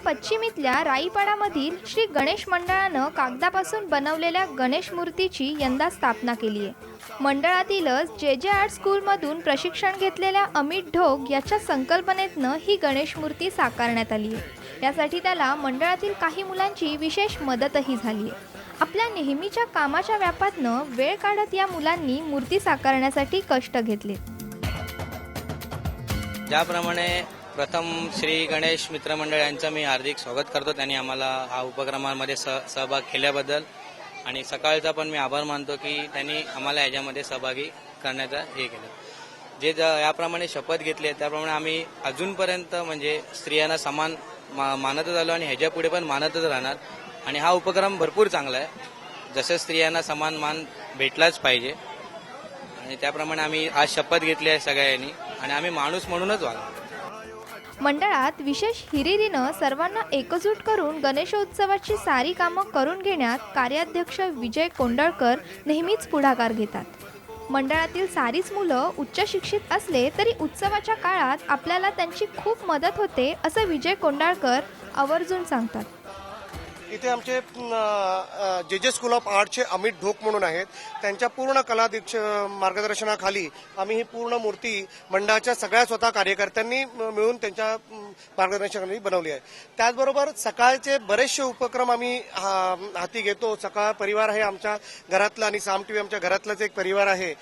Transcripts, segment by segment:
पश्चिमेतल्या राईपाडामधील श्री गणेश मंडळानं कागदापासून बनवलेल्या गणेश मूर्तीची यंदा स्थापना केली आहे। मंडळातीलच जे आर्ट स्कूलमधून प्रशिक्षण घेतलेल्या अमित ढोग याच्या संकल्पनेतनं ही गणेश मूर्ती साकारण्यात आली आहे। यासाठी त्याला मंडळातील काही मुलांची विशेष मदतही झाली आहे। आपल्या नेहमीच्या कामाच्या व्यापातनं वेळ काढत या मुलांनी मूर्ती साकारण्यासाठी कष्ट घेतले। ज्याप्रमाणे प्रथम श्री गणेश मित्रमंडळ यांचं मी हार्दिक स्वागत करतो। त्यांनी आम्हाला हा उपक्रमामध्ये सहभाग केल्याबद्दल आणि सकाळचा पण मी आभार मानतो की त्यांनी आम्हाला याच्यामध्ये सहभागी करण्याचं हे केलं। जे याप्रमाणे शपथ घेतली आहे त्याप्रमाणे आम्ही अजूनपर्यंत म्हणजे स्त्रियांना समान मानतच आलो आणि ह्याच्या पुढे पण मानतच राहणार। आणि हा उपक्रम भरपूर चांगला आहे। जसं स्त्रियांना समान मान भेटलाच पाहिजे आणि त्याप्रमाणे आम्ही आज शपथ घेतली आहे सगळ्यांनी आणि आम्ही माणूस म्हणूनच वागलो। मंडळात विशेष हिरिरीनं सर्वांना एकजूट करून गणेशोत्सवाची सारी कामं करून घेण्यात कार्याध्यक्ष विजय कोंडळकर नेहमीच पुढाकार घेतात। मंडळातील सारीच मुलं उच्च शिक्षित असले तरी उत्सवाच्या काळात आपल्याला त्यांची खूप मदत होते असं विजय कोंडळकर आवर्जून सांगतात। इथे आमचे जे स्कूल ऑफ आर्टचे अमित ढोक म्हणून आहेत, त्यांच्या पूर्ण कला मार्गदर्शनाखाली आम्ही ही पूर्ण मूर्ती मंडळाच्या सगळ्या स्वतः कार्यकर्त्यांनी मिळून त्यांच्या मार्गदर्शनाखाली बनवली आहे। त्याचबरोबर सकाळचे बरेचसे उपक्रम आम्ही हाती घेतो। सकाळ परिवार आहे आमच्या घरातला आणि साम टीव्ही आमच्या घरातलाच एक परिवार आहे।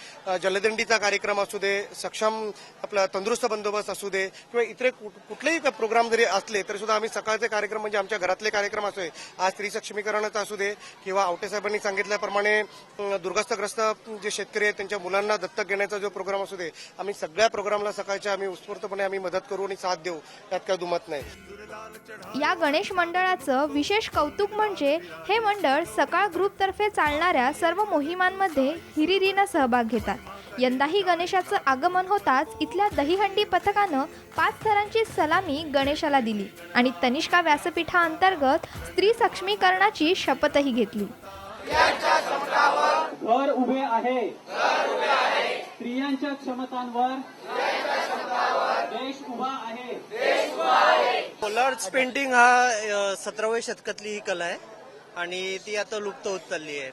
जलदिंडीचा कार्यक्रम असू दे, सक्षम आपला तंदुरुस्त बंदोबस्त असू दे किंवा इतर कुठलेही प्रोग्राम जरी असले तरी सुद्धा आम्ही सकाळचे कार्यक्रम म्हणजे आमच्या घरातले कार्यक्रम असू दे, आज स्त्री सक्षमीकरणाचा असू दे किंवा आवटे साहेबांनी सांगितल्याप्रमाणे दुर्गस्तग्रस्त जे शेतकरी आहेत त्यांच्या मुलांना दत्तक घेण्याचा जो प्रोग्राम असू दे, आम्ही सगळ्या प्रोग्रामला सकाळच्या आम्ही उत्स्फूर्तपणे आम्ही मदत करू आणि साथ देऊ, त्यात काय दुमत नाही। या गणेश मंडळाचं विशेष कौतुक म्हणजे हे मंडळ सकाळ ग्रुपतर्फे चालणाऱ्या सर्व मोहिमांमध्ये हिरिरीनं सहभाग घेतात। यंदाही गणेशाचं आगमन होताच इथल्या दहीहंडी पथकानं 5 थरांची सलामी गणेशाला दिली आणि तनिष्का व्यासपीठाअंतर्गत स्त्री सक्षमीकरणाची शपथही घेतली। घर उभे आहे, स्त्रियांच्या क्षमतांवर देश उभा आहे। लॉर्ड्स पेंटिंग हा 17व्या शतकातली ही कला आहे आणि ती आता लुप्त होत चालली आहे।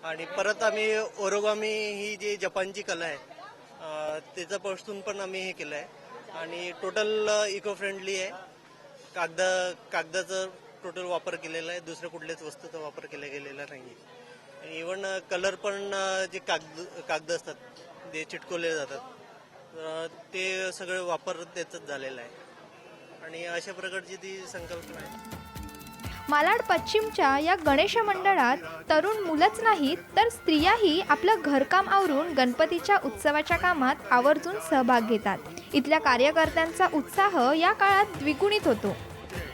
आणि परत आम्ही ओरोगामी ही जी जपानची कला आहे त्याचं पासून पण आम्ही हे केलं आहे आणि टोटल इको फ्रेंडली आहे। कागदाचा टोटल वापर केलेला आहे, दुसऱ्या कुठल्याच वस्तूचा वापर केला गेलेला नाही। आणि इव्हन कलर पण जे कागद असतात जे चिटकवले जातात ते सगळं वापर त्याचाच झालेला आहे आणि अशा प्रकारची ती संकल्पना आहे। मालाड पश्चिमच्या या गणेश मंडळात तरुण मुलंच नाहीत तर स्त्रियाही आपलं घरकाम आवरून गणपतीच्या उत्सवाच्या कामात आवर्जून सहभाग घेतात। इथल्या कार्यकर्त्यांचा उत्साह या काळात द्विगुणित होतो।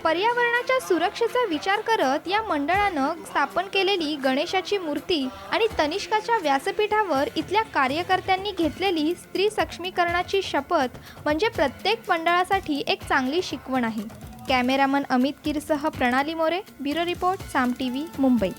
पर्यावरणाच्या सुरक्षेचा विचार करत या मंडळानं स्थापन केलेली गणेशाची मूर्ती आणि तनिष्काच्या व्यासपीठावर इथल्या कार्यकर्त्यांनी घेतलेली स्त्री सक्षमीकरणाची शपथ म्हणजे प्रत्येक मंडळासाठी एक चांगली शिकवण आहे। कॅमेरामन अमित कीरसह प्रणाली मोरे, ब्युरो रिपोर्ट, साम टीव्ही, मुंबई।